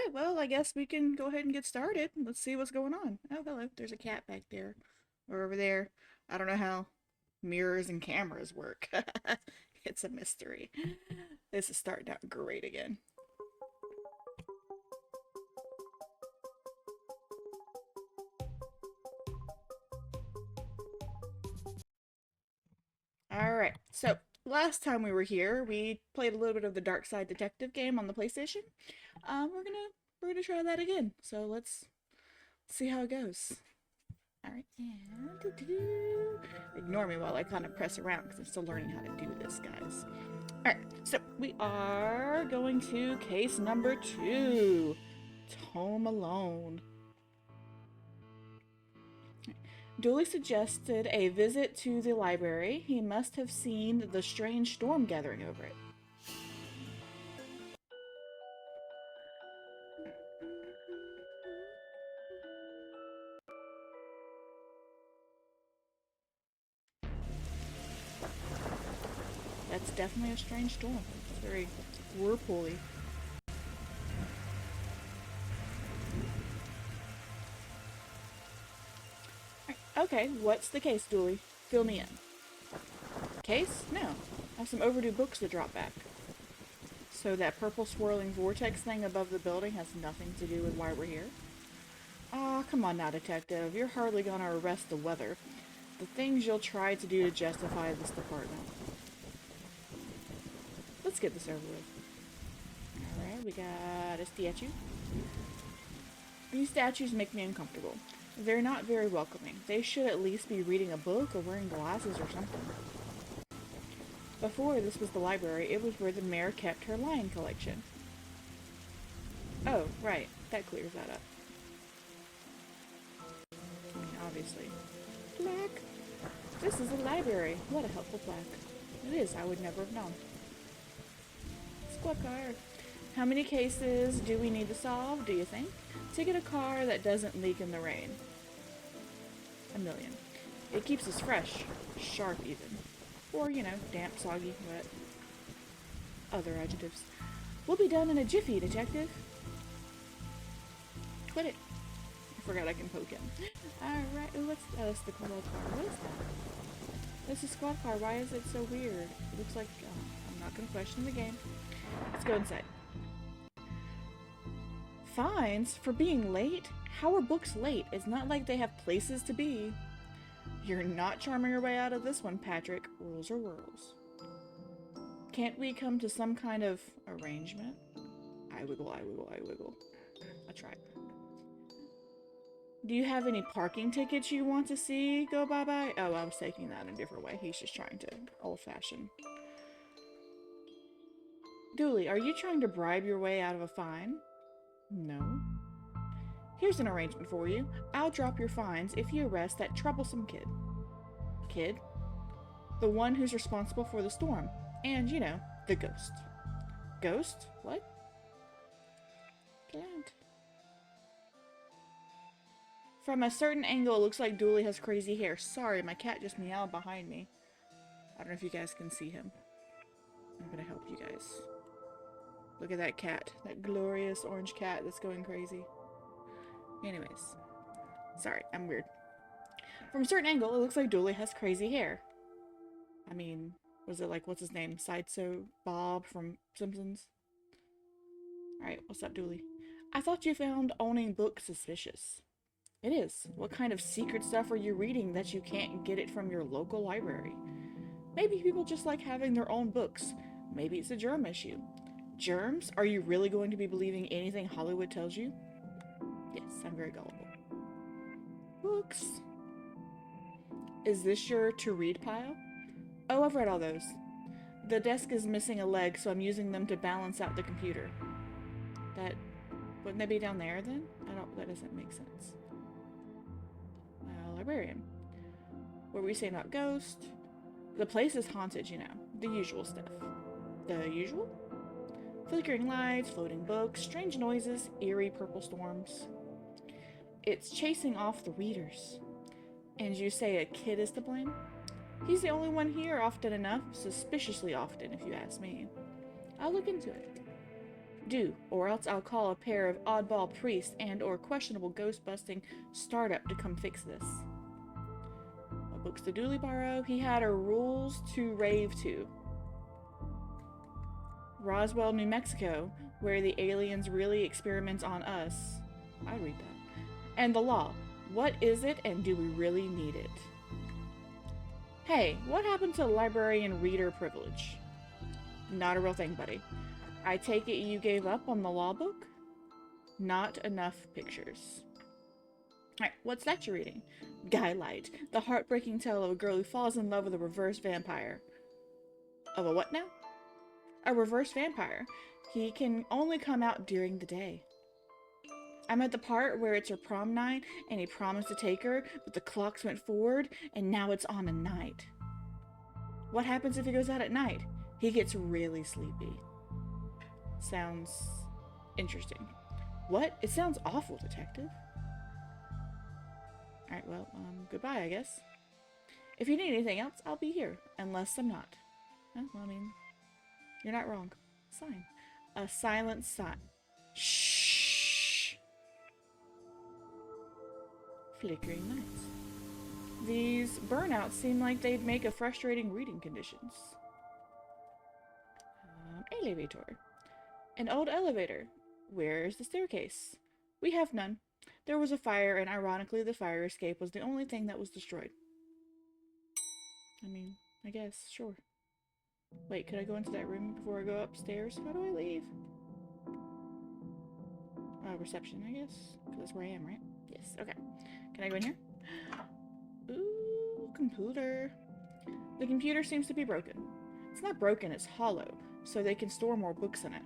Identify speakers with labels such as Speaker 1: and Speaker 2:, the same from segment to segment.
Speaker 1: Alright, well, I guess we can go ahead and get started. Let's see what's going on. Oh, hello. There's a cat back there. Or over there. I don't know how mirrors and cameras work. It's a mystery. This is starting out great again. Alright, so last time we were here, we played a little bit of the Darkside detective game on the PlayStation. We're gonna try that again. So let's see how it goes. Alright, and ignore me while I kind of press around because I'm still learning how to do this, guys. Alright, so we are going to case number 2. Home Alone. Dooley suggested a visit to the library. He must have seen the strange storm gathering over it. That's definitely a strange storm. It's very whirlpooly. Okay, what's the case, Dooley? Fill me in. Case? No. I have some overdue books to drop back. So that purple swirling vortex thing above the building has nothing to do with why we're here? Aw, come on now, detective. You're hardly gonna arrest the weather. The things you'll try to do to justify this department. Let's get this over with. Alright, we got a statue. These statues make me uncomfortable. They're not very welcoming. They should at least be reading a book or wearing glasses or something. Before this was the library, it was where the mayor kept her lion collection. Oh, right. That clears that up. I mean, obviously. Plaque! This is a library. What a helpful plaque. It is. I would never have known. Squad car. How many cases do we need to solve, do you think? To get a car that doesn't leak in the rain. 1,000,000. It keeps us fresh. Sharp, even. Or, you know, damp, soggy, wet. Other adjectives. We'll be done in a jiffy, detective. Quit it. I forgot I can poke him. Alright, what's the squad car? What is that? This is squad car. Why is it so weird? It looks like... I'm not going to question the game. Let's go inside. Fines? For being late? How are books late? It's not like they have places to be. You're not charming your way out of this one, Patrick. Rules are rules. Can't we come to some kind of arrangement? I wiggle, I wiggle, I wiggle. I tried. Do you have any parking tickets you want to see go bye-bye? Oh, I was taking that in a different way. He's just trying to old-fashioned. Dooley, are you trying to bribe your way out of a fine? No. Here's an arrangement for you. I'll drop your fines if you arrest that troublesome kid. Kid? The one who's responsible for the storm. And, you know, the ghost. Ghost? What? Can't. From a certain angle, it looks like Dooley has crazy hair. Sorry, my cat just meowed behind me. I don't know if you guys can see him. I'm gonna help you guys. Look at that cat. That glorious orange cat that's going crazy. Anyways. Sorry, I'm weird. From a certain angle, it looks like Dooley has crazy hair. I mean, was it like, what's his name? Sideshow Bob from Simpsons? Alright, what's up, Dooley? I thought you found owning books suspicious. It is. What kind of secret stuff are you reading that you can't get it from your local library? Maybe people just like having their own books. Maybe it's a germ issue. Germs? Are you really going to be believing anything Hollywood tells you? Yes, I'm very gullible. Books. Is this your to-read pile? Oh, I've read all those. The desk is missing a leg, so I'm using them to balance out the computer. Wouldn't they be down there then? That doesn't make sense. Librarian. What were we saying about ghost? The place is haunted, you know. The usual stuff. The usual? Flickering lights, floating books, strange noises, eerie purple storms. It's chasing off the readers. And you say a kid is to blame? He's the only one here often enough, suspiciously often if you ask me. I'll look into it. Do, or else I'll call a pair of oddball priests and or questionable ghost-busting startup to come fix this. What books did Dooley borrow? He had a Rules to Rave to. Roswell, New Mexico, where the aliens really experiment on us. I read that. And the law. What is it and do we really need it? Hey, what happened to librarian reader privilege? Not a real thing, buddy. I take it you gave up on the law book? Not enough pictures. Alright, what's that you're reading? Skylight, the heartbreaking tale of a girl who falls in love with a reverse vampire. Of a what now? A reverse vampire. He can only come out during the day. I'm at the part where it's her prom night, and he promised to take her, but the clocks went forward, and now it's on a night. What happens if he goes out at night? He gets really sleepy. Sounds interesting. What? It sounds awful, detective. Alright, well, goodbye, I guess. If you need anything else, I'll be here. Unless I'm not. Well, I mean, you're not wrong. Sign. A silent sign. Shh. Flickering lights. These burnouts seem like they'd make a frustrating reading conditions. Elevator. An old elevator. Where's the staircase? We have none. There was a fire, and ironically, the fire escape was the only thing that was destroyed. I mean, I guess, sure. Wait, could I go into that room before I go upstairs? How do I leave? Reception, I guess. Because that's where I am, right? Yes, okay. Can I go in here? Ooh, computer. The computer seems to be broken. It's not broken, it's hollow, so they can store more books in it.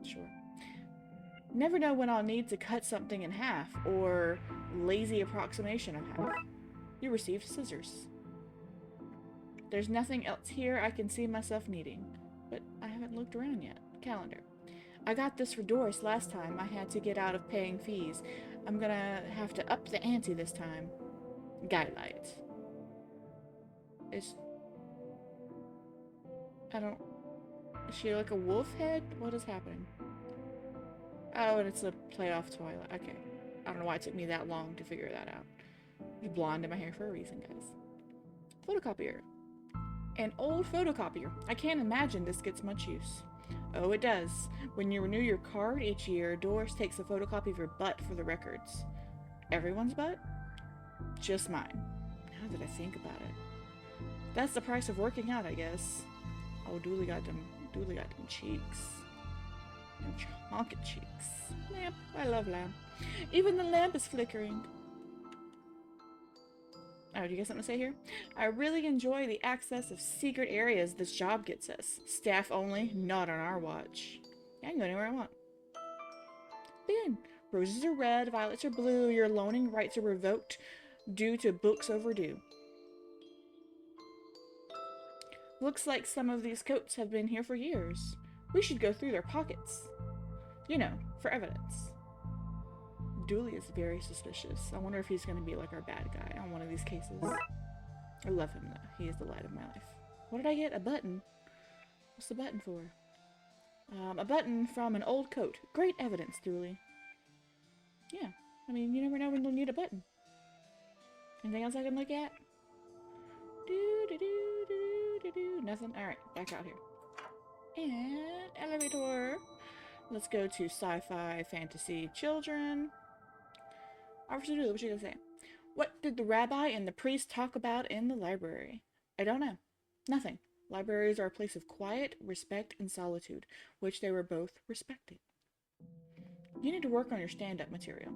Speaker 1: Sure. Never know when I'll need to cut something in half, or lazy approximation of half. You received scissors. There's nothing else here I can see myself needing, but I haven't looked around yet. Calendar. I got this for Doris last time I had to get out of paying fees. I'm gonna have to up the ante this time. Skylight. Is she like a wolf head? What is happening? Oh, and it's a playoff Twilight. Okay. I don't know why it took me that long to figure that out. There's blonde in my hair for a reason, guys. Photocopier. An old photocopier. I can't imagine this gets much use. Oh, it does. When you renew your card each year, Doris takes a photocopy of your butt for the records. Everyone's butt? Just mine. Now that I think about it. That's the price of working out, I guess. Oh, Dooley got them cheeks. Them chocolate cheeks. Lamp. I love lamp. Even the lamp is flickering. Oh, do you got something to say here? I really enjoy the access of secret areas this job gets us. Staff only, not on our watch. I can go anywhere I want. Begin. Roses are red, violets are blue. Your loaning rights are revoked due to books overdue. Looks like some of these coats have been here for years. We should go through their pockets. You know, for evidence. Dooley is very suspicious. I wonder if he's going to be like our bad guy on one of these cases. I love him though. He is the light of my life. What did I get? A button. What's the button for? A button from an old coat. Great evidence, Dooley. Yeah. I mean, you never know when you'll need a button. Anything else I can look at? Nothing? Alright, back out here. And elevator. Let's go to sci-fi, fantasy, children. Officer Dooley, what you gonna say? What did the rabbi and the priest talk about in the library? I don't know. Nothing. Libraries are a place of quiet, respect, and solitude, which they were both respecting. You need to work on your stand-up material.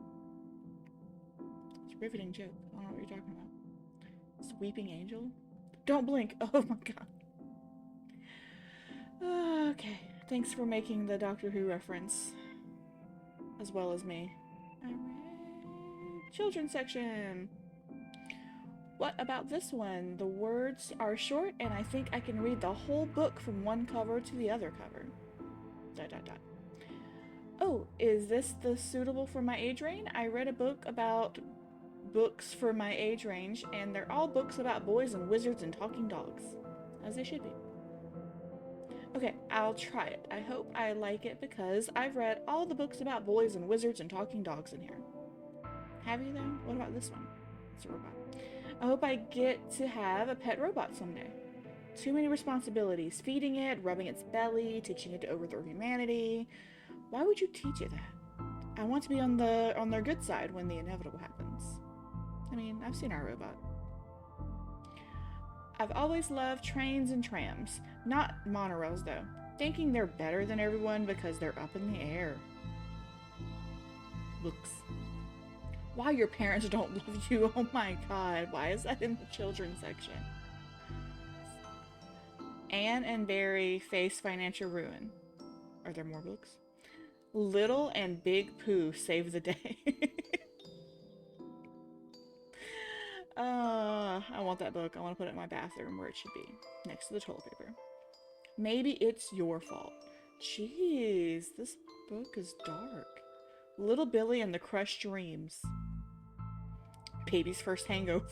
Speaker 1: It's a riveting joke. I don't know what you're talking about. Sweeping angel? Don't blink. Oh my god. Okay. Thanks for making the Doctor Who reference. As well as me. Alright. Children's section. What about this one? The words are short and I think I can read the whole book from one cover to the other cover. ... Oh, is this the suitable for my age range? I read a book about books for my age range and they're all books about boys and wizards and talking dogs. As they should be. Okay, I'll try it. I hope I like it because I've read all the books about boys and wizards and talking dogs in here. Have you, though? What about this one? It's a robot. I hope I get to have a pet robot someday. Too many responsibilities. Feeding it, rubbing its belly, teaching it to overthrow humanity. Why would you teach it that? I want to be on their good side when the inevitable happens. I mean, I've seen our robot. I've always loved trains and trams. Not monorails, though. Thinking they're better than everyone because they're up in the air. Looks. Why your parents don't love you? Oh my god. Why is that in the children's section? Anne and Barry face financial ruin. Are there more books? Little and Big Pooh save the day. I want that book. I want to put it in my bathroom where it should be, next to the toilet paper. Maybe it's your fault. Jeez, this book is dark. Little Billy and the Crushed Dreams. Baby's first hangover.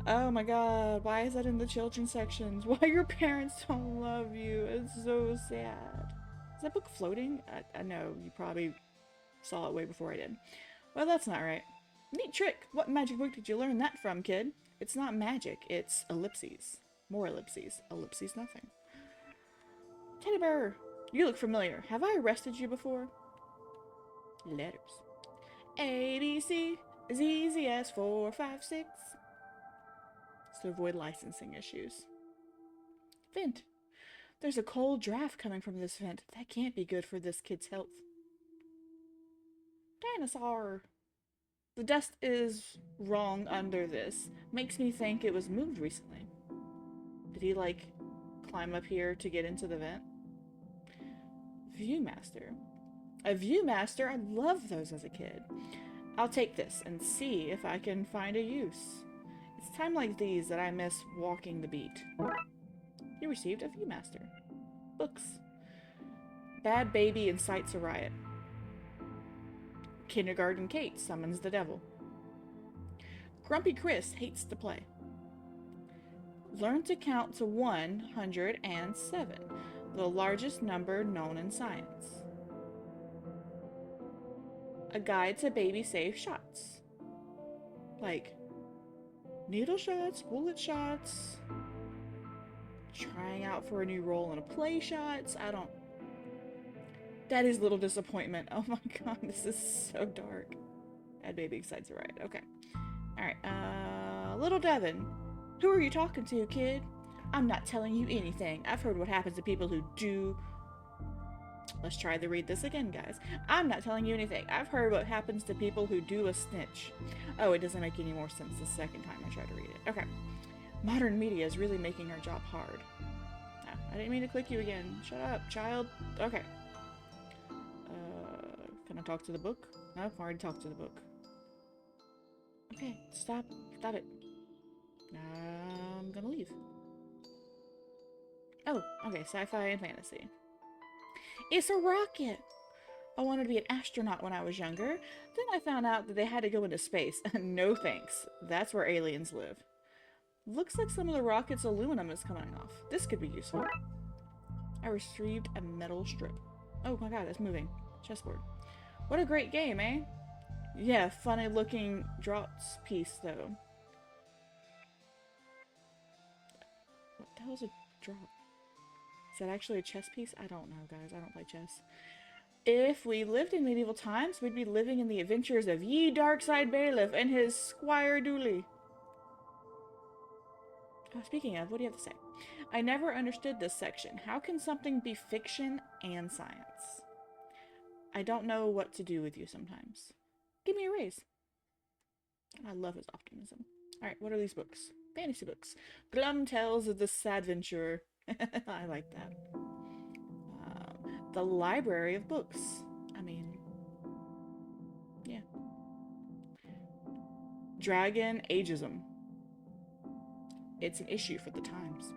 Speaker 1: Oh my god, why is that in the children's sections? Why your parents don't love you? It's so sad. Is that book floating? I know, you probably saw it way before I did. Well, that's not right. Neat trick. What magic book did you learn that from, kid? It's not magic, it's ellipses. More ellipses. Ellipses nothing. Teddy bear, you look familiar. Have I arrested you before? Letters. A, B, C, Z, Z, S, 4, 5, 6. It's to avoid licensing issues. Vent. There's a cold draft coming from this vent. That can't be good for this kid's health. Dinosaur. The dust is wrong under this. Makes me think it was moved recently. Did he, like, climb up here to get into the vent? Viewmaster. A Viewmaster? I loved those as a kid. I'll take this and see if I can find a use. It's time like these that I miss walking the beat. You received a Viewmaster. Books. Bad Baby incites a riot. Kindergarten Kate summons the devil. Grumpy Chris hates to play. Learn to count to 107, the largest number known in science. A guide to baby safe shots. Like needle shots, bullet shots, trying out for a new role in a play shots. I don't. Daddy's little disappointment. Oh my god, this is so dark. Bad Baby excites a riot. Okay. Alright, little Devin. Who are you talking to, kid? I'm not telling you anything. I've heard what happens to people who do... Let's try to read this again, guys. I'm not telling you anything. I've heard what happens to people who do a snitch. Oh, it doesn't make any more sense the second time I try to read it. Okay. Modern media is really making our job hard. Oh, I didn't mean to click you again. Shut up, child. Okay. Can I talk to the book? No, I've already talked to the book. Okay, stop. Stop it. I'm gonna leave. Oh, okay, sci-fi and fantasy. It's a rocket! I wanted to be an astronaut when I was younger. Then I found out that they had to go into space. No thanks. That's where aliens live. Looks like some of the rocket's aluminum is coming off. This could be useful. I received a metal strip. Oh my god, that's moving. Chessboard. What a great game, eh? Yeah, funny looking draughts piece, though. What the hell is a draught? Is that actually a chess piece? I don't know, guys. I don't play chess. If we lived in medieval times, we'd be living in the adventures of ye Darkside bailiff and his squire Dooley. Oh, speaking of, what do you have to say? I never understood this section. How can something be fiction and science? I don't know what to do with you sometimes. Give me a raise. I love his optimism. Alright, what are these books? Fantasy books. Glum Tales of the Sadventurer. I like that. The Library of Books. I mean, yeah. Dragon Ageism. It's an issue for the times.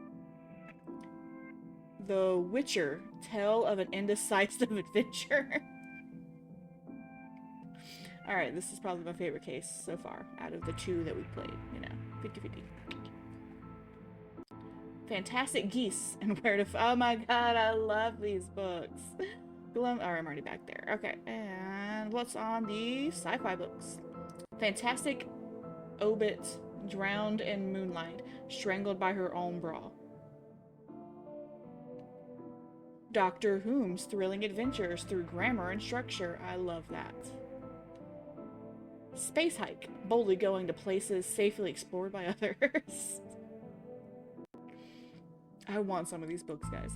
Speaker 1: The Witcher. Tale of an Indecisive Adventure. Alright, this is probably my favorite case so far, out of the two that we played, you know, 50-50. Fantastic Geese and Where to... Oh my god, I love these books. Oh, I'm already back there. Okay, and what's on the sci-fi books? Fantastic Obit, drowned in moonlight, strangled by her own bra. Doctor Whom's thrilling adventures through grammar and structure. I love that. Space hike, boldly going to places safely explored by others. I want some of these books, guys.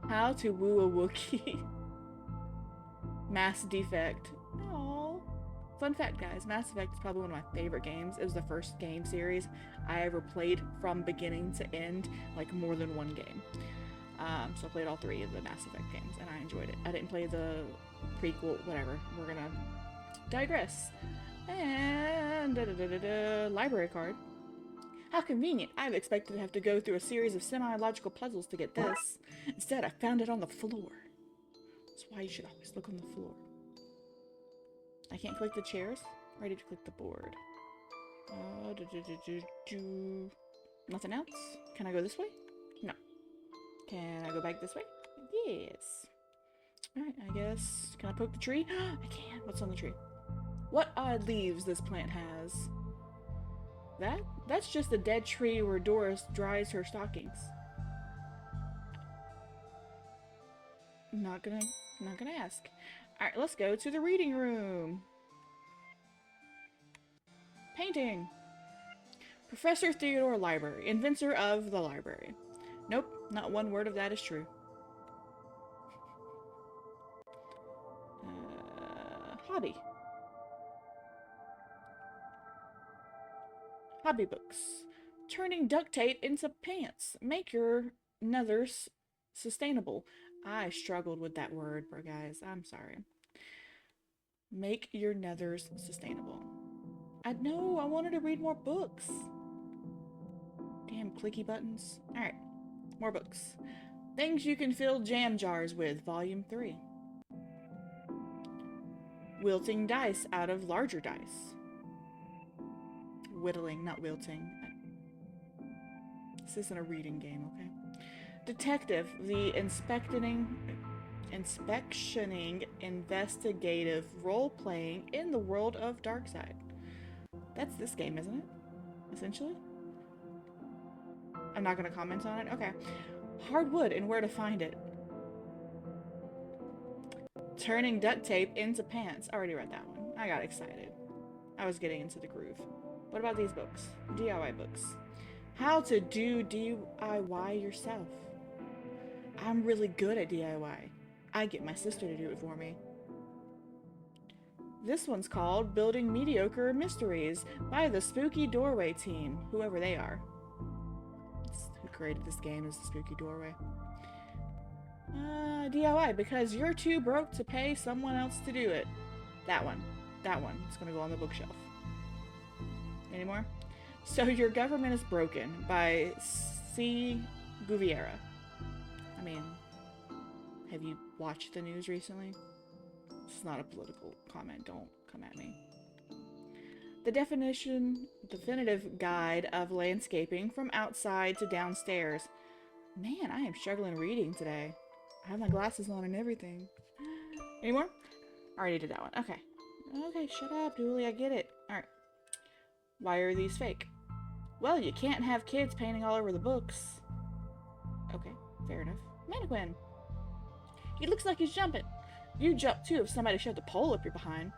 Speaker 1: How to Woo a Wookiee. Mass Defect. Aww. Fun fact, guys. Mass Effect is probably one of my favorite games. It was the first game series I ever played from beginning to end, like more than one game. So I played all 3 of the Mass Effect games, and I enjoyed it. I didn't play the prequel, whatever. We're gonna digress. And library card. How convenient. I've expected to have to go through a series of semi-logical puzzles to get this. Instead, I found it on the floor. That's why you should always look on the floor. I can't click the chairs. Ready to click the board. Nothing else? Can I go this way? No. Can I go back this way? Yes. Alright, I guess. Can I poke the tree? I can. What's on the tree? What odd leaves this plant has. That's just a dead tree where Doris dries her stockings. Not gonna ask. Alright, let's go to the reading room. Painting. Professor Theodore Library, inventor of the library. Nope, not one word of that is true. Hobby. Hobby books. Turning duct tape into pants. Make your nethers sustainable. I struggled with that word, bro, guys. I'm sorry. Make your nethers sustainable. I know, I wanted to read more books. Damn clicky buttons. Alright, more books. Things you can fill jam jars with, Volume 3. Wilting dice out of larger dice. Whittling, not wilting. This isn't a reading game, okay? Detective, the inspectioning, investigative role-playing in the world of Darkside. That's this game, isn't it? Essentially? I'm not going to comment on it? Okay. Hardwood and where to find it. Turning duct tape into pants. I already read that one. I got excited. I was getting into the groove. What about these books? DIY books. How to do DIY yourself. I'm really good at DIY. I get my sister to do it for me. This one's called Building Mediocre Mysteries by the Spooky Doorway team, whoever they are. Who created this game is the Spooky Doorway. DIY, because you're too broke to pay someone else to do it. That one. That one. It's gonna go on the bookshelf. Any more? So Your Government is Broken by C. Guviera. I mean, have you watched the news recently? It's not a political comment. Don't come at me. The definitive guide of landscaping from outside to downstairs. Man, I am struggling reading today. I have my glasses on and everything. Any more? I already did that one. Okay. Okay, shut up, Dooley. I get it. Alright. Why are these fake? Well, you can't have kids painting all over the books. Okay, fair enough. Mannequin. He looks like he's jumping. You'd jump too if somebody shoved a pole up your behind.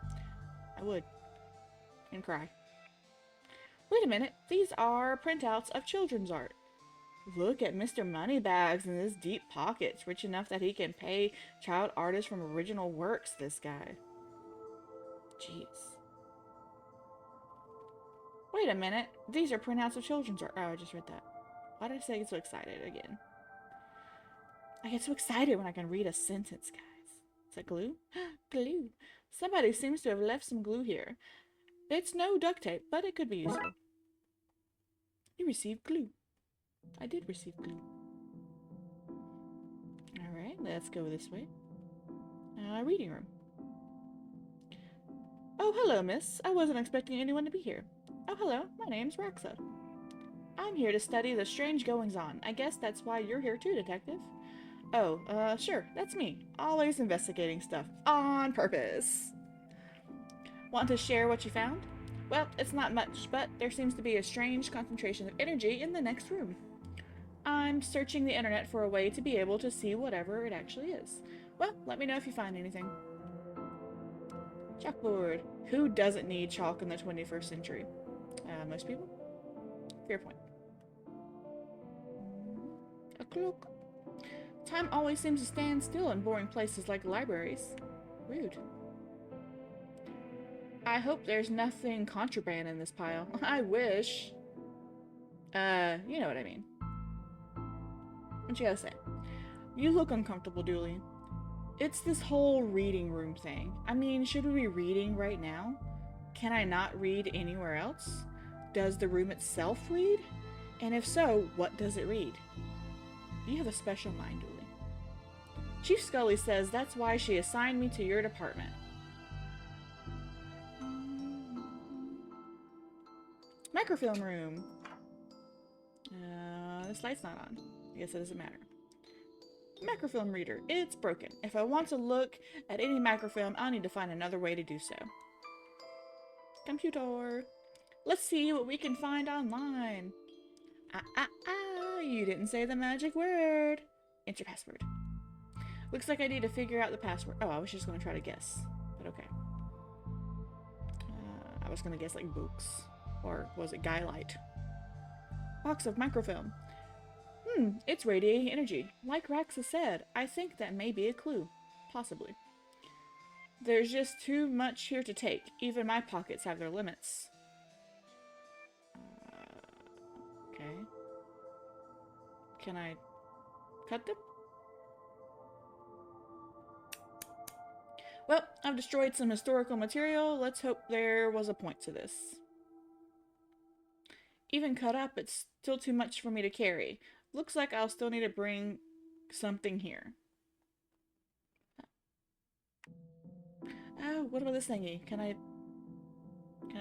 Speaker 1: I would. And cry. Wait a minute. These are printouts of children's art. Look at Mr. Moneybags in his deep pockets. Rich enough that he can pay child artists from original works, this guy. Jeez. Wait a minute. These are printouts of children's art. Oh, I just read that. Why did I say I get so excited again? I get so excited when I can read a sentence, guys. Is that glue? Glue. Somebody seems to have left some glue here. It's no duct tape, but it could be useful. You received glue. I did receive glue. Alright, let's go this way. Reading room. Oh, hello, miss. I wasn't expecting anyone to be here. Oh, hello. My name's Raxa. I'm here to study the strange goings-on. I guess that's why you're here too, Detective. Oh, sure, that's me. Always investigating stuff. On purpose. Want to share what you found? Well, it's not much, but there seems to be a strange concentration of energy in the next room. I'm searching the internet for a way to be able to see whatever it actually is. Well, let me know if you find anything. Chalkboard. Who doesn't need chalk in the 21st century? Most people? Fair point. A clock. Time always seems to stand still in boring places like libraries. Rude. I hope there's nothing contraband in this pile. I wish. You know what I mean. What you gotta say? You look uncomfortable, Dooley. It's this whole reading room thing. I mean, should we be reading right now? Can I not read anywhere else? Does the room itself read? And if so, what does it read? You have a special mind, Dooley. Chief Scully says that's why she assigned me to your department. Microfilm room. This light's not on. I guess it doesn't matter. Microfilm reader. It's broken. If I want to look at any microfilm, I'll need to find another way to do so. Computer. Let's see what we can find online. You didn't say the magic word. Enter password. Looks like I need to figure out the password. Oh, I was just going to try to guess. But okay. I was going to guess like books. Or was it Guy-Light? Box of microfilm. It's radiating energy. Like Raxa said, I think that may be a clue. Possibly. There's just too much here to take. Even my pockets have their limits. Okay. Can I cut them? Well, I've destroyed some historical material. Let's hope there was a point to this. Even cut up, it's still too much for me to carry. Looks like I'll still need to bring something here. Oh, what about this thingy? Can I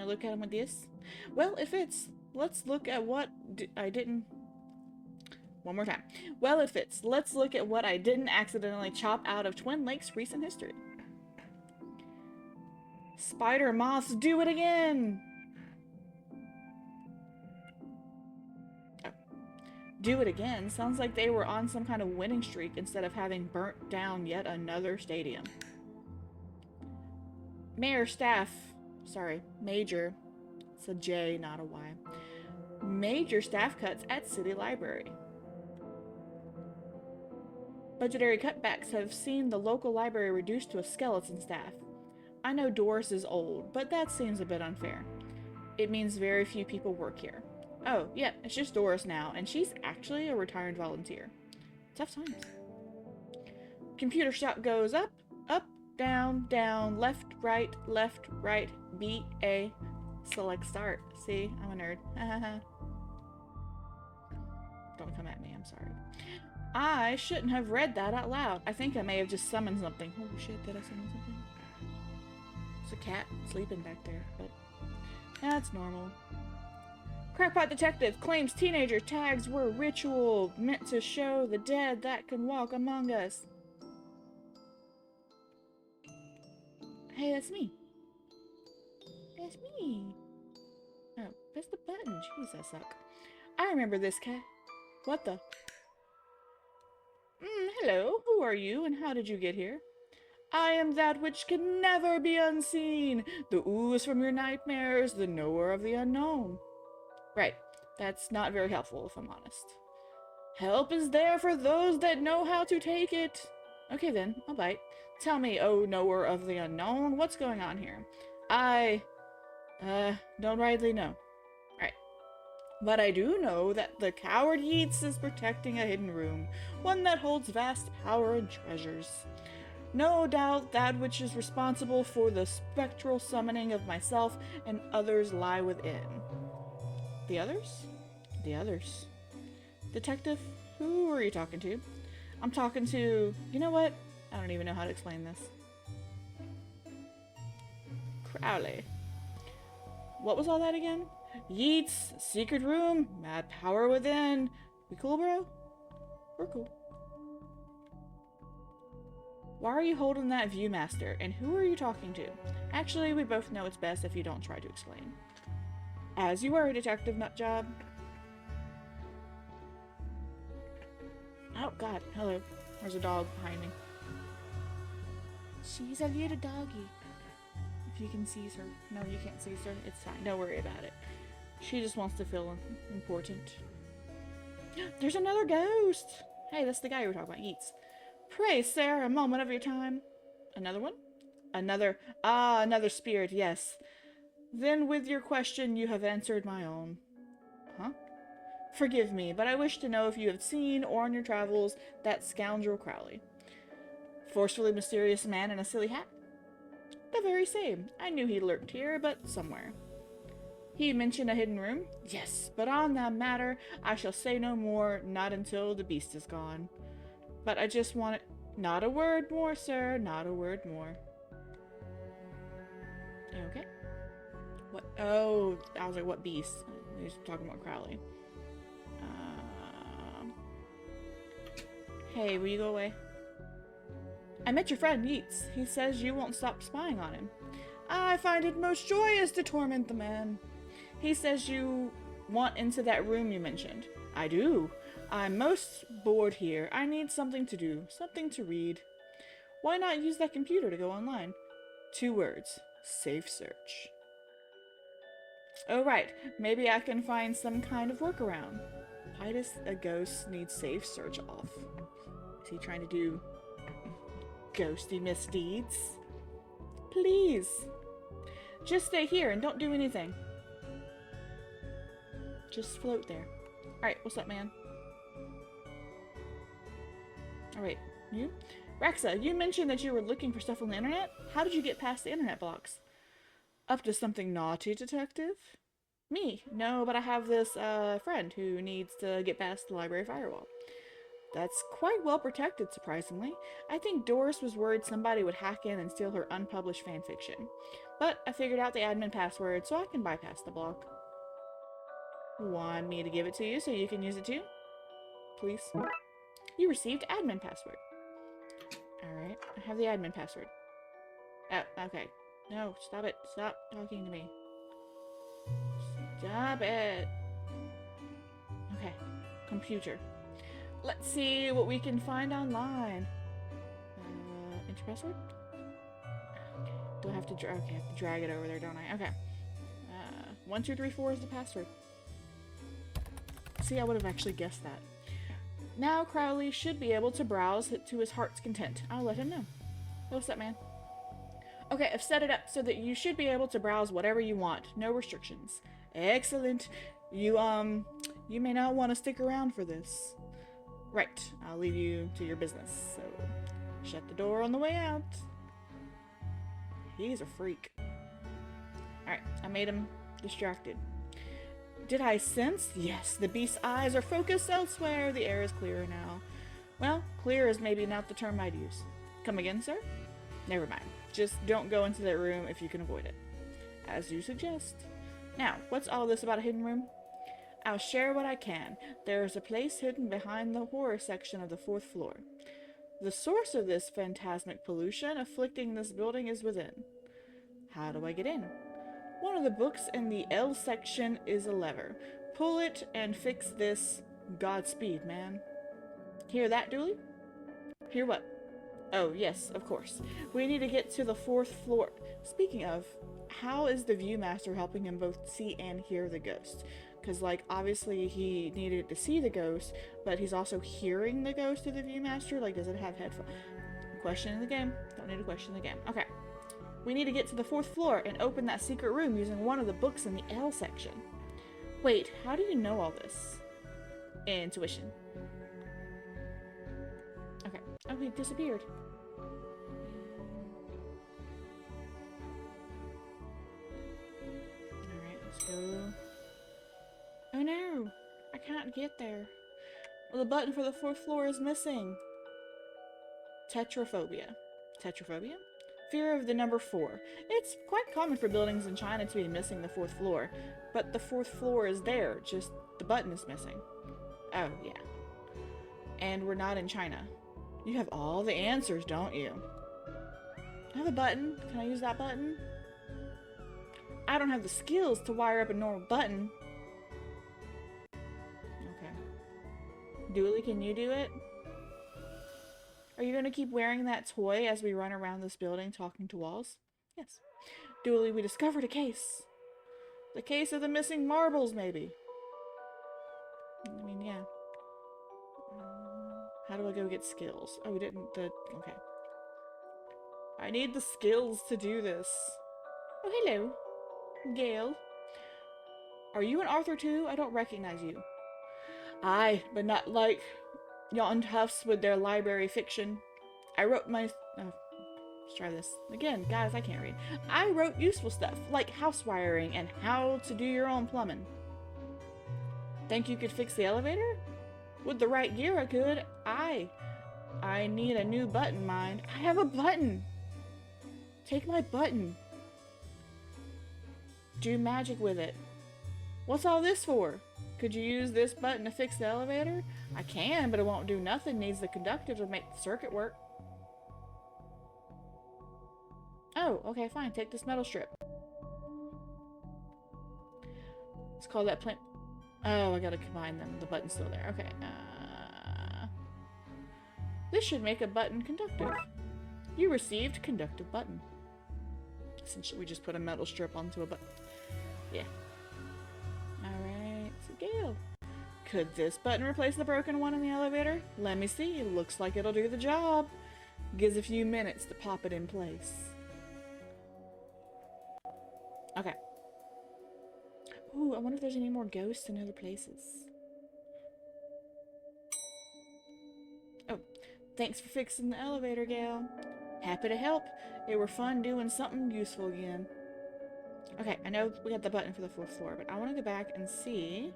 Speaker 1: look at him with this? Well, it fits. Let's look at what I didn't... One more time. Well, it fits. Let's look at what I didn't accidentally chop out of Twin Lakes' recent history. Spider moths do it again! Oh. Do it again? Sounds like they were on some kind of winning streak instead of having burnt down yet another stadium. Major. It's a J, not a Y. Major staff cuts at City Library. Budgetary cutbacks have seen the local library reduced to a skeleton staff. I know Doris is old, but that seems a bit unfair. It means very few people work here. Oh, yeah, it's just Doris now, and she's actually a retired volunteer. Tough times. Computer shop goes up, up, down, down, left, right, B, A. Select start. See, I'm a nerd. Don't come at me, I'm sorry. I shouldn't have read that out loud. I think I may have just summoned something. Oh shit, did I summon something? It's a cat sleeping back there, but that's normal. Crackpot detective claims teenager tags were a ritual meant to show the dead that can walk among us. Hey, that's me. That's me. Oh, press the button. Jeez, I suck. I remember this cat. What the? Hello. Who are you and how did you get here? I am that which can never be unseen. The ooze from your nightmares. The knower of the unknown. Right. That's not very helpful, if I'm honest. Help is there for those that know how to take it. Okay then, I'll bite. Tell me, oh knower of the unknown, what's going on here? I don't rightly know. Right. But I do know that the coward Yeats is protecting a hidden room, one that holds vast power and treasures. No doubt that which is responsible for the spectral summoning of myself and others lie within. The others? The others. Detective, who are you talking to? I'm talking to... You know what? I don't even know how to explain this. Crowley. What was all that again? Yeats, secret room, mad power within. We cool, bro? We're cool. Why are you holding that Viewmaster, and who are you talking to? Actually, we both know it's best if you don't try to explain. As you were, Detective Nutjob. Oh, God. Hello. There's a dog behind me. She's a little doggy. If you can seize her. No, you can't seize her. It's fine. Don't worry about it. She just wants to feel important. There's another ghost! Hey, that's the guy we were talking about. Yeats. Pray, sir, a moment of your time. Another one? Another spirit, yes. Then with your question, you have answered my own. Huh? Forgive me, but I wish to know if you have seen, or on your travels, that scoundrel Crowley. Forcefully mysterious man in a silly hat? The very same. I knew he lurked here, but somewhere. He mentioned a hidden room? Yes, but on that matter, I shall say no more, not until the beast is gone. But I just want it. Not a word more, sir, not a word more. Okay. What? Oh, I was like, what beast? He was talking about Crowley. Hey, will you go away? I met your friend, Yeats. He says you won't stop spying on him. I find it most joyous to torment the man. He says you want into that room you mentioned. I do. I'm most bored here. I need something to do, something to read. Why not use that computer to go online? 2 words. Safe search. Oh, right. Maybe I can find some kind of workaround. Why does a ghost need safe search off? Is he trying to do ghosty misdeeds? Please. Just stay here and don't do anything. Just float there. Alright, what's up, man? Alright, you? Rexa, you mentioned that you were looking for stuff on the internet? How did you get past the internet blocks? Up to something naughty, detective? Me? No, but I have this, friend who needs to get past the library firewall. That's quite well protected, surprisingly. I think Doris was worried somebody would hack in and steal her unpublished fanfiction. But I figured out the admin password, so I can bypass the block. Want me to give it to you so you can use it too? Please? You received admin password. Alright, I have the admin password. Okay. No, stop it. Stop talking to me. Stop it. Okay. Computer. Let's see what we can find online. Enter password? Okay. Do I have to drag? Okay, I have to drag it over there, don't I? Okay. 1234 is the password. See, I would have actually guessed that. Now Crowley should be able to browse to his heart's content. I'll let him know. What's up, man? Okay, I've set it up so that you should be able to browse whatever you want. No restrictions. Excellent. You may not want to stick around for this. Right, I'll leave you to your business, so shut the door on the way out. He's a freak. Alright, I made him distracted. Did I sense? Yes, the beast's eyes are focused elsewhere. The air is clearer now. Well, clear is maybe not the term I'd use. Come again, sir? Never mind. Just don't go into that room if you can avoid it. As you suggest. Now, what's all this about a hidden room? I'll share what I can. There is a place hidden behind the horror section of the 4th floor. The source of this phantasmic pollution afflicting this building is within. How do I get in? One of the books in the L section is a lever. Pull it and fix this. Godspeed, man. Hear that, Dooley? Hear what? Oh, yes, of course. We need to get to the 4th floor. Speaking of, how is the Viewmaster helping him both see and hear the ghost? Because, like, obviously he needed to see the ghost, but he's also hearing the ghost of the Viewmaster. Like, does it have headphones? Question in the game. Don't need a question in the game. Okay. We need to get to the 4th floor and open that secret room using one of the books in the L section. Wait, how do you know all this? Intuition. Okay. Oh, he disappeared. Alright, let's go. Oh no! I can't get there. Well, the button for the 4th floor is missing. Tetraphobia. Tetraphobia? Fear of the number 4. It's quite common for buildings in China to be missing the 4th floor, but the 4th floor is there, just the button is missing. Oh, yeah. And we're not in China. You have all the answers, don't you? I have a button. Can I use that button? I don't have the skills to wire up a normal button. Okay. Dooley, can you do it? Are you going to keep wearing that toy as we run around this building talking to walls? Yes. Dooley, we discovered a case. The case of the missing marbles, maybe. I mean, yeah. How do I go get skills? Oh, we didn't... Okay. I need the skills to do this. Oh, hello. Gale. Are you an author too? I don't recognize you. Aye, but not like yon toughs with their library fiction. I wrote my... Oh, let's try this. Again, guys, I can't read. I wrote useful stuff, like house wiring and how to do your own plumbing. Think you could fix the elevator? With the right gear, I could. I need a new button, mind. I have a button! Take my button. Do magic with it. What's all this for? Could you use this button to fix the elevator? I can, but it won't do nothing. Needs the conductor to make the circuit work. Oh, okay, fine. Take this metal strip. Let's call that plant. Oh, I gotta combine them. The button's still there. Okay. This should make a button conductive. You received conductive button. Essentially, we just put a metal strip onto a button. Yeah. Alright, so Gale. Could this button replace the broken one in the elevator? Let me see. Looks like it'll do the job. Gives a few minutes to pop it in place. Okay. Ooh, I wonder if there's any more ghosts in other places. Oh, thanks for fixing the elevator, Gale. Happy to help. It were fun doing something useful again. Okay, I know we got the button for the 4th floor, but I want to go back and see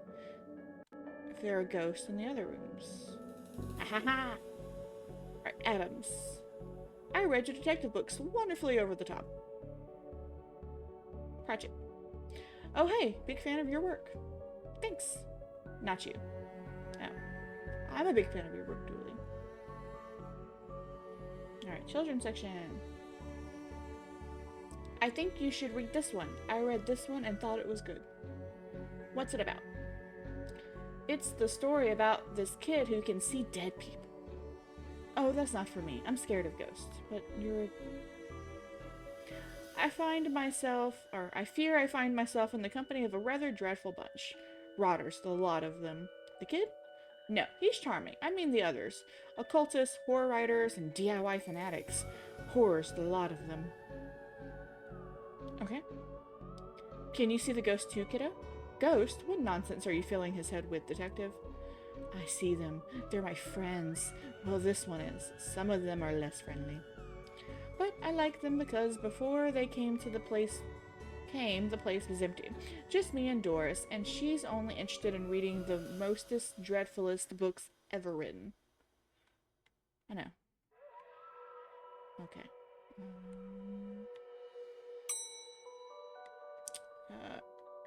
Speaker 1: if there are ghosts in the other rooms. Ahaha! Alright, Adams. I read your detective books wonderfully over the top. Pratchett. Oh hey, big fan of your work. Thanks. Not you. Oh. I'm a big fan of your work, Dooley. Alright, children's section. I think you should read this one. I read this one and thought it was good. What's it about? It's the story about this kid who can see dead people. Oh, that's not for me. I'm scared of ghosts. But you're... I fear I find myself in the company of a rather dreadful bunch. Rotters, the lot of them. The kid? No, he's charming. I mean the others. Occultists, horror writers, and DIY fanatics. Horrors, the lot of them. Okay. Can you see the ghost too, kiddo? Ghost? What nonsense are you filling his head with, detective? I see them. They're my friends. Well, this one is. Some of them are less friendly. But I like them because before they came to the place was empty. Just me and Doris, and she's only interested in reading the mostest, dreadfulest books ever written. I know. Okay.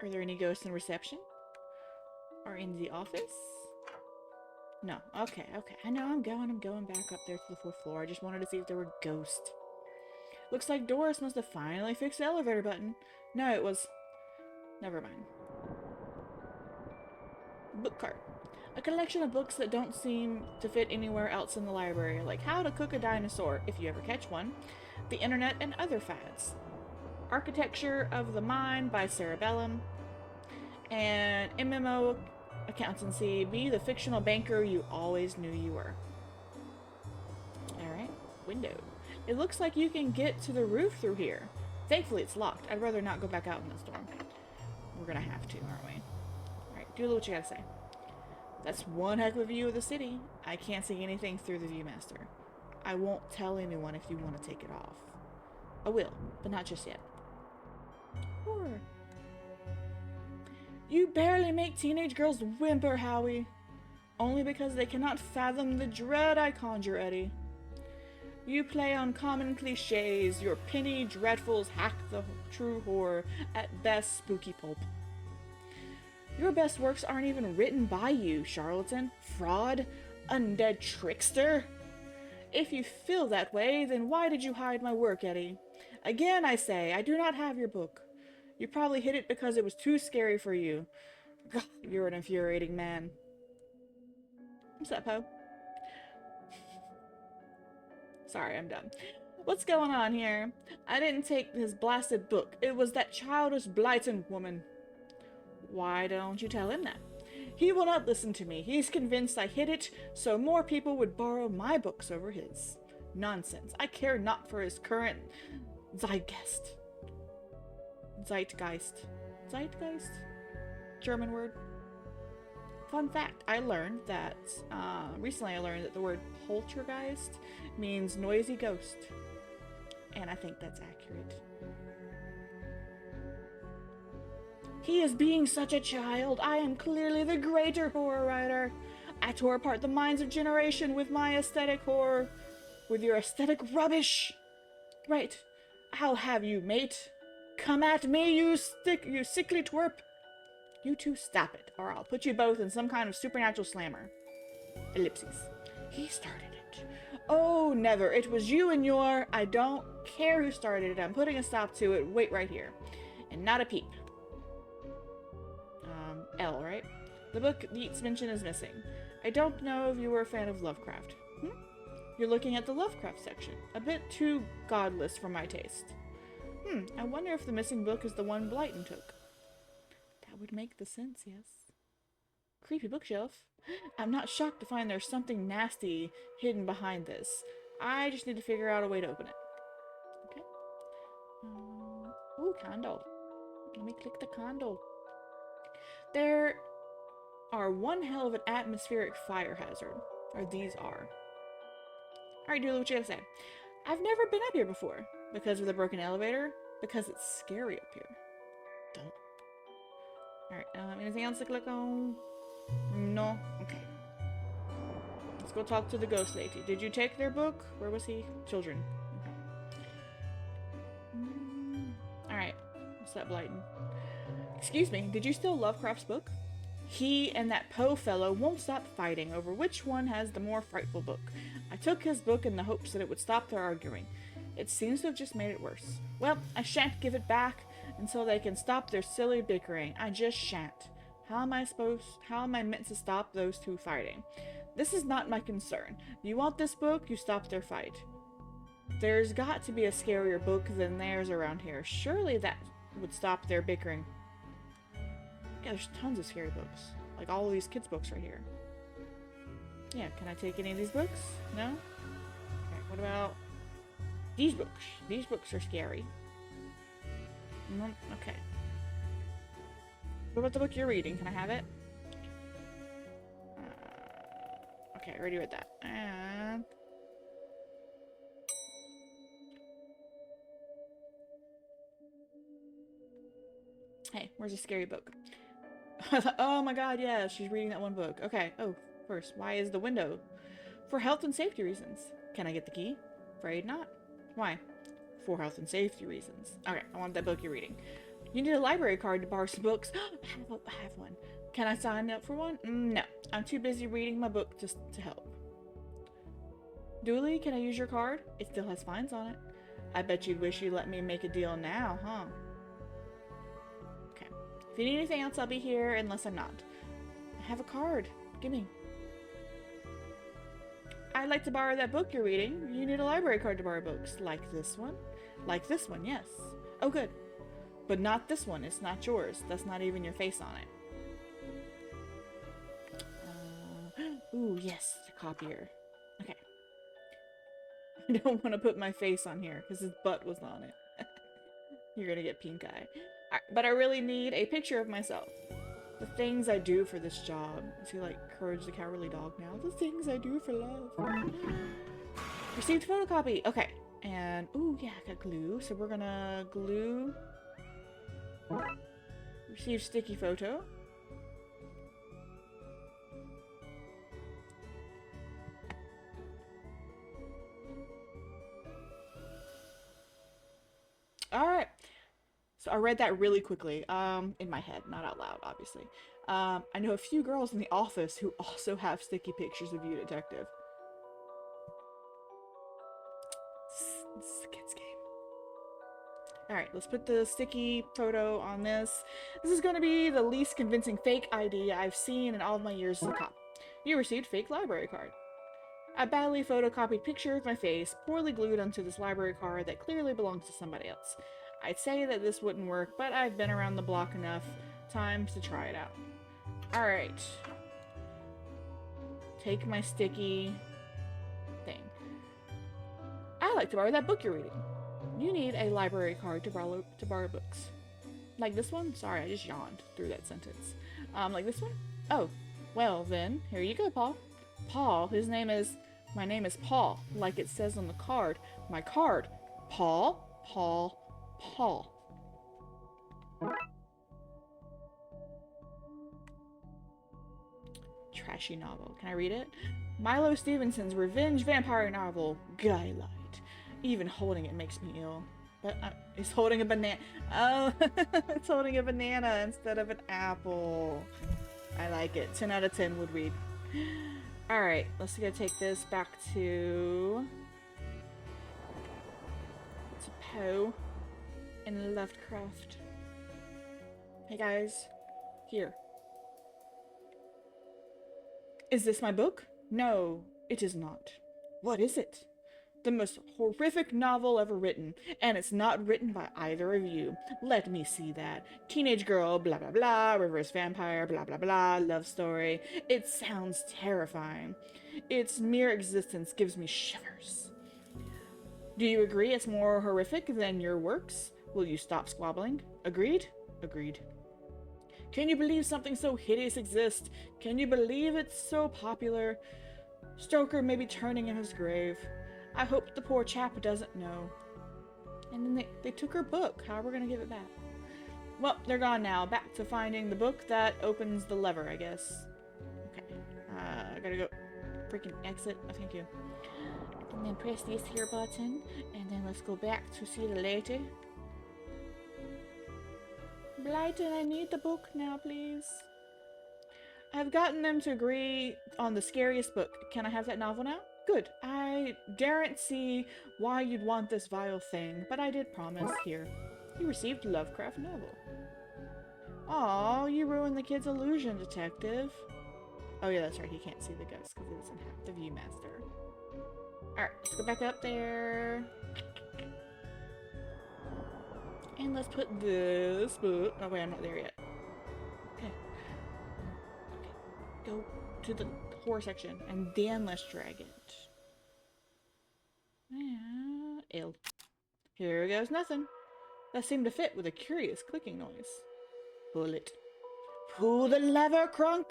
Speaker 1: Are there any ghosts in reception? Or in the office? No. Okay, okay. I know I'm going back up there to the 4th floor. I just wanted to see if there were ghosts. Looks like Doris must have finally fixed the elevator button. No, it was... Never mind. Book cart. A collection of books that don't seem to fit anywhere else in the library, like How to Cook a Dinosaur, if you ever catch one, the Internet, and other fads. Architecture of the Mind by Sarah Bellum, and MMO Accountancy, be the fictional banker you always knew you were. Alright, window. It looks like you can get to the roof through here. Thankfully it's locked. I'd rather not go back out in the storm. We're gonna have to, aren't we? Alright, do what you gotta say. That's one heck of a view of the city. I can't see anything through the Viewmaster. I won't tell anyone if you want to take it off. I will, but not just yet. Or... You barely make teenage girls whimper, Howie. Only because they cannot fathom the dread I conjure, Eddie. You play on common cliches. Your penny dreadfuls hack the true horror. At best, spooky pulp. Your best works aren't even written by you, charlatan, fraud, undead trickster. If you feel that way, then why did you hide my work, Eddie? Again, I say, I do not have your book. You probably hid it because it was too scary for you. God, you're an infuriating man. What's up, Poe? Sorry, I'm done. What's going on here? I didn't take his blasted book. It was that childish Blyton woman. Why don't you tell him that? He will not listen to me. He's convinced I hid it, so more people would borrow my books over his. Nonsense. I care not for his current Zeitgeist. Zeitgeist. Zeitgeist? German word. Fun fact, recently I learned that the word poltergeist means noisy ghost. And I think that's accurate. He is being such a child. I am clearly the greater horror writer. I tore apart the minds of generation with my aesthetic horror. With your aesthetic rubbish. Right. I'll have you, mate. Come at me, you sickly twerp. You two stop it, or I'll put you both in some kind of supernatural slammer. Ellipses. He started it. Oh, never. It was you and your... I don't care who started it. I'm putting a stop to it. Wait right here. And not a peep. L, right? The book Yeats mentioned is missing. I don't know if you were a fan of Lovecraft. You're looking at the Lovecraft section. A bit too godless for my taste. I wonder if the missing book is the one Blyton took. That would make the sense, yes. Creepy bookshelf. I'm not shocked to find there's something nasty hidden behind this. I just need to figure out a way to open it. Okay. Ooh, candle. Let me click the candle. There are one hell of an atmospheric fire hazard. Or these are. Alright, Dooley, what you gotta say? I've never been up here before. Because of the broken elevator? Because it's scary up here. Don't. Alright, anything else to click on? No? Okay. Let's go talk to the ghost lady. Did you take their book? Where was he? Children. Okay. Alright. What's that, Blyton? Excuse me, did you steal Lovecraft's book? He and that Poe fellow won't stop fighting over which one has the more frightful book. I took his book in the hopes that it would stop their arguing. It seems to have just made it worse. Well, I shan't give it back until they can stop their silly bickering. I just shan't. How am I meant to stop those two fighting? This is not my concern. You want this book, you stop their fight. There's got to be a scarier book than theirs around here. Surely that would stop their bickering. Yeah, there's tons of scary books. Like all of these kids' books right here. Yeah, can I take any of these books? No? Okay, what about these books? These books are scary. Okay. What about the book you're reading? Can I have it? Okay, I already read that. And... hey, where's a scary book? Oh my god, yeah, she's reading that one book. Okay, oh, first, why is the window? For health and safety reasons. Can I get the key? Afraid not. Why? For health and safety reasons. Okay, I want that book you're reading. You need a library card to borrow some books. I have one. Can I sign up for one? No, I'm too busy reading my book just to help. Dooley, can I use your card? It still has fines on it. I bet you'd wish you'd let me make a deal now, huh? If you need anything else, I'll be here unless I'm not. I have a card. Gimme. I'd like to borrow that book you're reading. You need a library card to borrow books. Like this one? Like this one, yes. Oh, good. But not this one. It's not yours. That's not even your face on it. Ooh, yes. The copier. Okay. I don't want to put my face on here because his butt was on it. You're gonna get pink eye. But I really need a picture of myself. The things I do for this job. Is he like Courage the Cowardly Dog now? The things I do for love. Received photocopy. Okay. And, ooh, yeah, I got glue. So we're gonna glue. Receive sticky photo. Alright. So I read that really quickly, in my head, not out loud, obviously. I know a few girls in the office who also have sticky pictures of you, detective. This is a kid's game. Alright, let's put the sticky photo on this. This is going to be the least convincing fake ID I've seen in all of my years as a cop. You received fake library card. A badly photocopied picture of my face, poorly glued onto this library card that clearly belongs to somebody else. I'd say that this wouldn't work, but I've been around the block enough times to try it out. Alright. Take my sticky thing. I'd like to borrow that book you're reading. You need a library card to borrow books. Like this one? Sorry, I just yawned through that sentence. Like this one? Oh, well then, here you go, Paul. Paul, my name is Paul, like it says on the card. My card. Paul, Paul, Paul. Trashy novel. Can I read it? Milo Stevenson's revenge vampire novel, Skylight. Even holding it makes me ill. But it's holding a banana. Oh, it's holding a banana instead of an apple. I like it. 10 out of 10 would read. Alright, let's go take this back to Poe and Lovecraft. Hey guys, here. Is this my book? No, it is not. What is it? The most horrific novel ever written, and it's not written by either of you. Let me see that. Teenage girl, blah blah blah, reverse vampire, blah blah blah, love story. It sounds terrifying. Its mere existence gives me shivers. Do you agree it's more horrific than your works? Will you stop squabbling? Agreed? Agreed. Can you believe something so hideous exists? Can you believe it's so popular? Stoker may be turning in his grave. I hope the poor chap doesn't know. And then they took her book. How are we gonna give it back? Well, they're gone now. Back to finding the book that opens the lever, I guess. Okay. I gotta go freaking exit. Oh, thank you. And then press this here button. And then let's go back to see the lady. Blyton, I need the book now, please. I've gotten them to agree on the scariest book. Can I have that novel now? Good. I daren't see why you'd want this vile thing, but I did promise. Here. You received a Lovecraft novel. Aw, you ruined the kid's illusion, detective. Oh yeah, that's right, he can't see the ghost because he doesn't have the Viewmaster. Alright, let's go back up there. And let's put this book... Oh wait, I'm not there yet. Okay. Okay. Go to the horror section, and then let's drag it. Ill. Here goes nothing. That seemed to fit with a curious clicking noise. Pull it. Pull the lever, Crunk!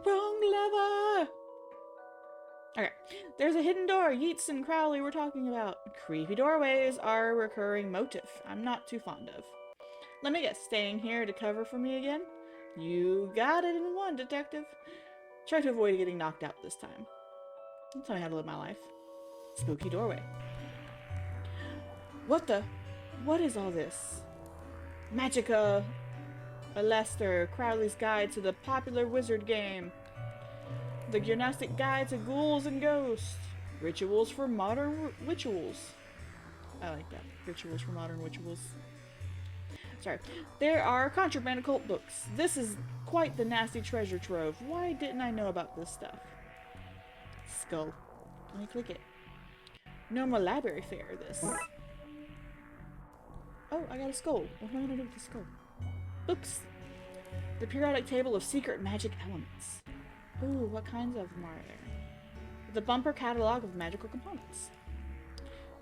Speaker 1: Wrong lever! Okay, there's a hidden door Yeats and Crowley were talking about. Creepy doorways are a recurring motif I'm not too fond of. Let me get staying here to cover for me again. You got it in one, detective. Try to avoid getting knocked out this time. Don't tell me how to live my life. Spooky doorway. What the? What is all this? Magica. Lester, Crowley's Guide to the Popular Wizard Game. The Gnostic Guide to Ghouls and Ghosts. Rituals for Modern Rituals. I like that. Rituals for Modern Rituals. Sorry. There are contraband occult books. This is quite the nasty treasure trove. Why didn't I know about this stuff? Skull. Let me click it. No more library fare, this. Oh, I got a skull. What am I gonna do with the skull? Books. The periodic table of secret magic elements. Ooh, what kinds of them are there? The bumper catalog of magical components.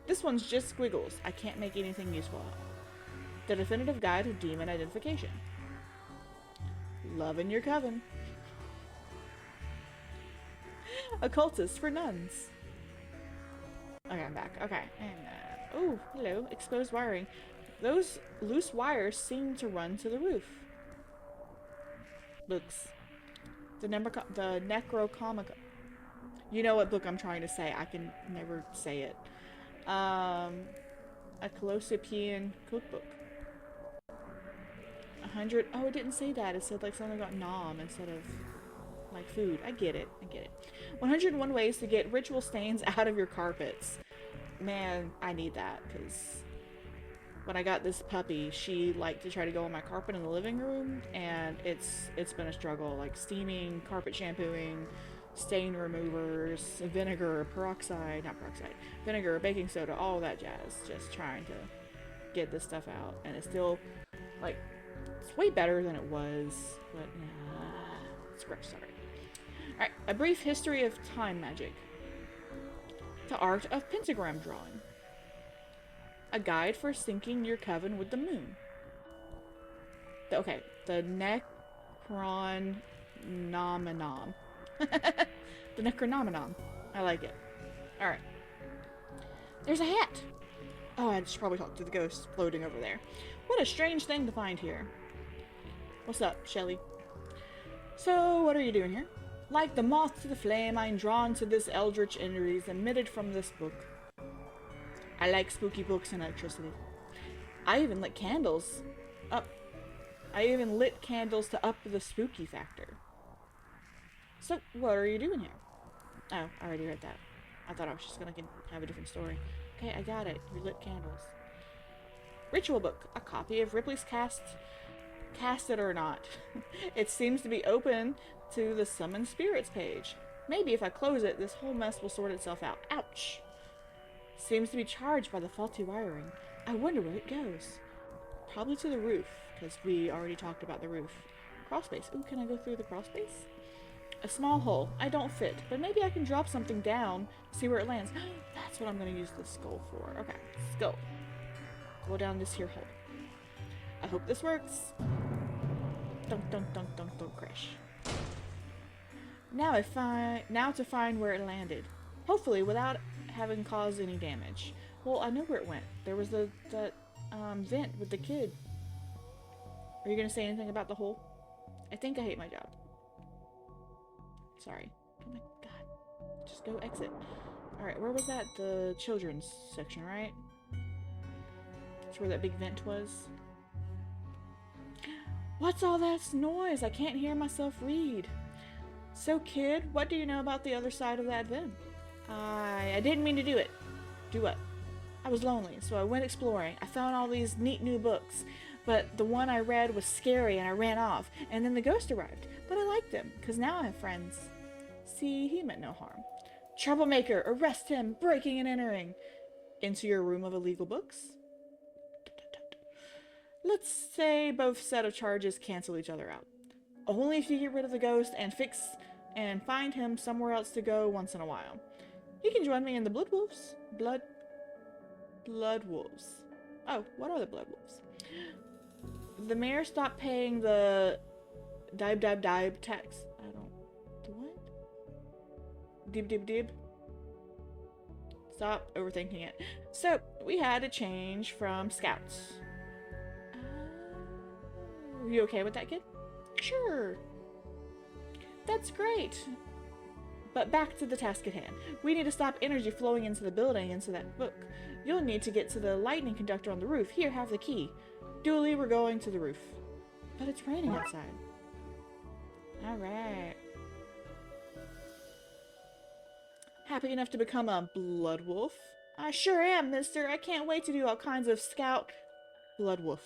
Speaker 1: This one's just squiggles. I can't make anything useful out. The definitive guide to demon identification. Loving your coven. Occultists for nuns. Okay, I'm back. Okay, and oh, hello. Exposed wiring. Those loose wires seem to run to the roof. Books. The Necrocomica. You know what book I'm trying to say. I can never say it. A Colossepian cookbook. 100. Oh, it didn't say that. It said like something about nom instead of like food. I get it. I get it. 101 ways to get ritual stains out of your carpets. Man, I need that because when I got this puppy, she liked to try to go on my carpet in the living room, and it's been a struggle. Like steaming, carpet shampooing, stain removers, vinegar, vinegar, baking soda, all that jazz. Just trying to get this stuff out, and it's still like it's way better than it was, but it's gross. Sorry. All right, a brief history of time magic. The art of pentagram drawing. A guide for syncing your coven with the moon. The Necronomenon. The Necronomenon. I like it. Alright. There's a hat! Oh, I should probably talk to the ghost floating over there. What a strange thing to find here. What's up, Shelly? So, what are you doing here? Like the moth to the flame, I'm drawn to this eldritch energies emitted from this book. I like spooky books and electricity. I even lit candles up. I even lit candles to up the spooky factor. So, what are you doing here? Oh, I already read that. I thought I was just gonna have a different story. Okay, I got it. You lit candles. Ritual book. A copy of Ripley's Cast it or not. It seems to be open to the Summon Spirits page. Maybe if I close it, this whole mess will sort itself out. Ouch! Seems to be charged by the faulty wiring. I wonder where it goes. Probably to the roof, because we already talked about the roof. Crawl space. Ooh, can I go through the crawl space? A small hole. I don't fit, but maybe I can drop something down, see where it lands. That's what I'm going to use the skull for. Okay, skull. Go down this here hole. I hope this works. Dunk, dunk, dunk, dunk, don't crash. Now to find where it landed. Hopefully without having caused any damage. Well, I know where it went. There was that vent with the kid. Are you gonna say anything about the hole? I think I hate my job. Sorry. Oh my god. Just go exit. Alright, where was that? The children's section, right? That's where that big vent was. What's all that noise? I can't hear myself read. So, kid, what do you know about the other side of that vent? I didn't mean to do it. Do what? I was lonely, so I went exploring. I found all these neat new books, but the one I read was scary and I ran off, and then the ghost arrived. But I liked him, because now I have friends. See, he meant no harm. Troublemaker, arrest him, breaking and entering. Into your room of illegal books? Let's say both set of charges cancel each other out. Only if you get rid of the ghost and find him somewhere else to go once in a while. You can join me in the Blood Wolves. Blood Wolves. Oh, what are the Blood Wolves? The mayor stopped paying the dibe tax. I don't... The what? Dib. Stop overthinking it. So, we had a change from scouts. Are you okay with that, kid? Sure. That's great. But back to the task at hand. We need to stop energy flowing into the building into that book. You'll need to get to the lightning conductor on the roof. Here, have the key. Dooley, we're going to the roof. But it's raining outside. Alright. Happy enough to become a blood wolf? I sure am, mister. I can't wait to do all kinds of scout... Blood wolf.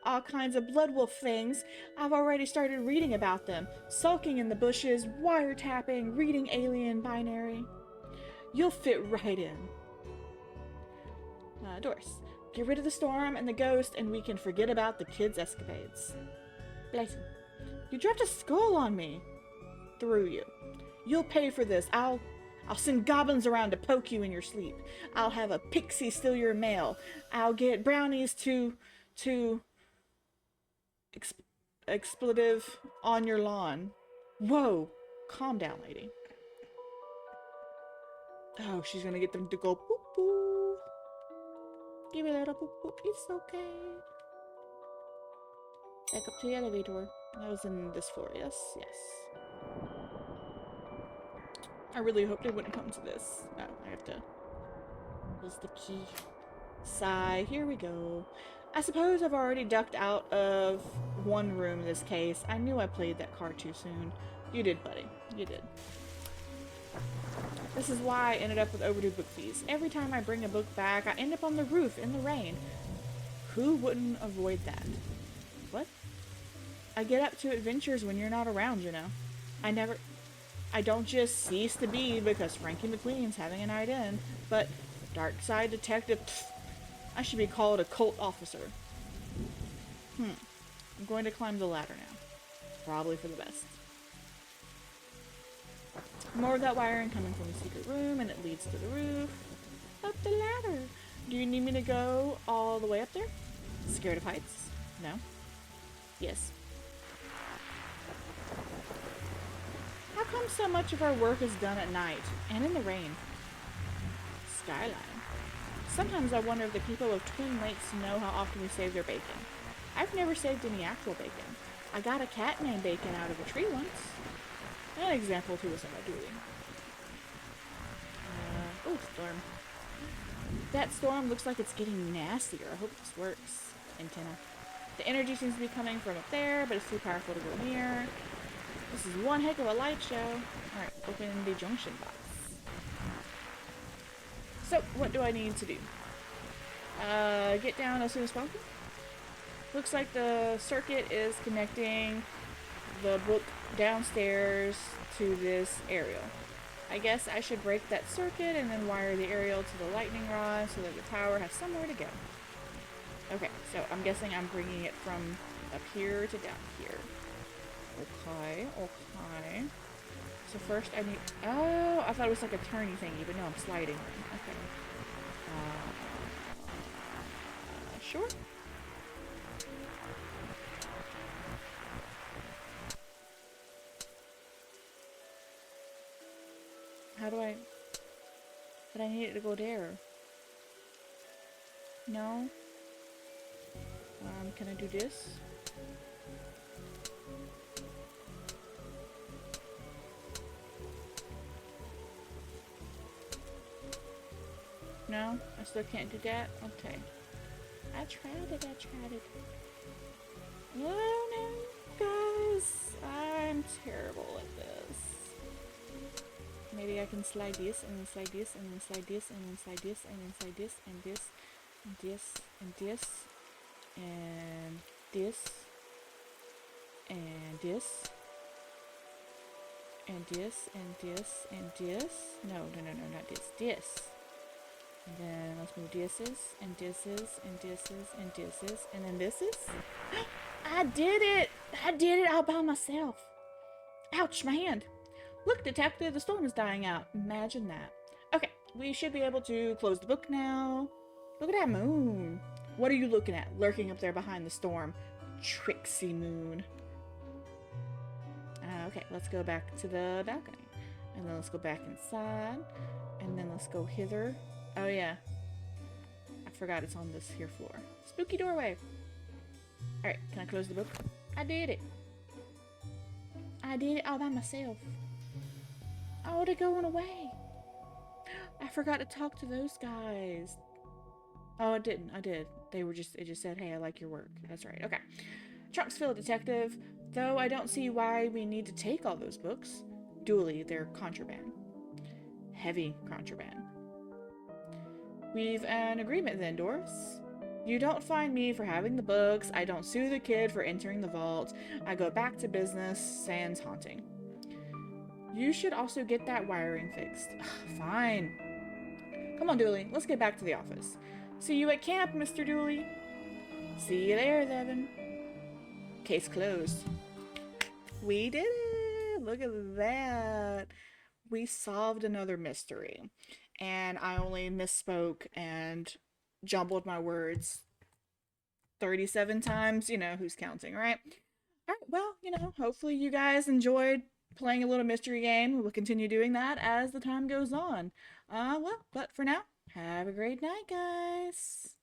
Speaker 1: All kinds of blood wolf things. I've already started reading about them. Sulking in the bushes, wiretapping, reading alien binary. You'll fit right in. Doris, get rid of the storm and the ghost and we can forget about the kids' escapades. Blyton, you dropped a skull on me. Through you. You'll pay for this. I'll send goblins around to poke you in your sleep. I'll have a pixie steal your mail. I'll get brownies to expletive on your lawn. Whoa. Calm down, lady. Oh, she's gonna get them to go boop boop. Give it a little boop boop. It's okay. Back up to the elevator. That was in this floor. Yes, yes. I really hoped it wouldn't come to this. Oh, I have to was the key. Sigh, here we go. I suppose I've already ducked out of one room in this case. I knew I played that card too soon. You did, buddy. You did. This is why I ended up with overdue book fees. Every time I bring a book back, I end up on the roof in the rain. Who wouldn't avoid that? What? I get up to adventures when you're not around, you know. I don't just cease to be because Frankie McQueen's having a night in, but Darkside detective, pfft, I should be called a cult officer. I'm going to climb the ladder now. Probably for the best. More of that wiring coming from the secret room, and it leads to the roof. Up the ladder. Do you need me to go all the way up there? Scared of heights? No? Yes. How come so much of our work is done at night, and in the rain? Skyline. Sometimes I wonder if the people of Twin Lakes know how often we save their bacon. I've never saved any actual bacon. I got a cat named Bacon out of a tree once. An example to us in my dueling. Oh, storm. That storm looks like it's getting nastier. I hope this works. Antenna. The energy seems to be coming from up there, but it's too powerful to go near. This is one heck of a light show. Alright, open the junction box. So, what do I need to do? Get down as soon as possible. Looks like the circuit is connecting the book downstairs to this aerial. I guess I should break that circuit and then wire the aerial to the lightning rod so that the tower has somewhere to go. Okay, so I'm guessing I'm bringing it from up here to down here. Okay, okay. So first I need... Oh, I thought it was like a turny thingy, but no, I'm sliding. Okay. Sure. How do I... But I need it to go there. No. Can I do this? No? I still can't do that? Okay. I tried it. Oh no, guys. I'm terrible at this. Maybe I can slide this, and then slide this, and then slide this, and then slide this, and then slide this, and this, and this, and this, and this, and this, and this, and this, and this. No, not this. This. And then let's move thises, and thises, and thises, and thises, and then thises. I did it! I did it all by myself. Ouch, my hand. Look, detective, the storm is dying out. Imagine that. Okay, we should be able to close the book now. Look at that moon. What are you looking at, lurking up there behind the storm? Tricksy moon. Okay, let's go back to the balcony. And then let's go back inside. And then let's go hither. Oh yeah. I forgot it's on this here floor. Spooky doorway. Alright, can I close the book? I did it. I did it all by myself. Oh, they're going away. I forgot to talk to those guys. Oh, I didn't. I did. It just said, hey, I like your work. That's right. Okay. Trunks filled, detective. Though I don't see why we need to take all those books. Duly, they're contraband. Heavy contraband. We've an agreement then, Doris. You don't fine me for having the books. I don't sue the kid for entering the vault. I go back to business, sans haunting. You should also get that wiring fixed. Fine. Come on, Dooley. Let's get back to the office. See you at camp, Mr. Dooley. See you there, Levin. Case closed. We did it! Look at that. We solved another mystery. And I only misspoke and jumbled my words 37 times. You know, who's counting, right? Alright, well, you know, hopefully you guys enjoyed playing a little mystery game. We'll continue doing that as the time goes on. Well, but for now, have a great night, guys.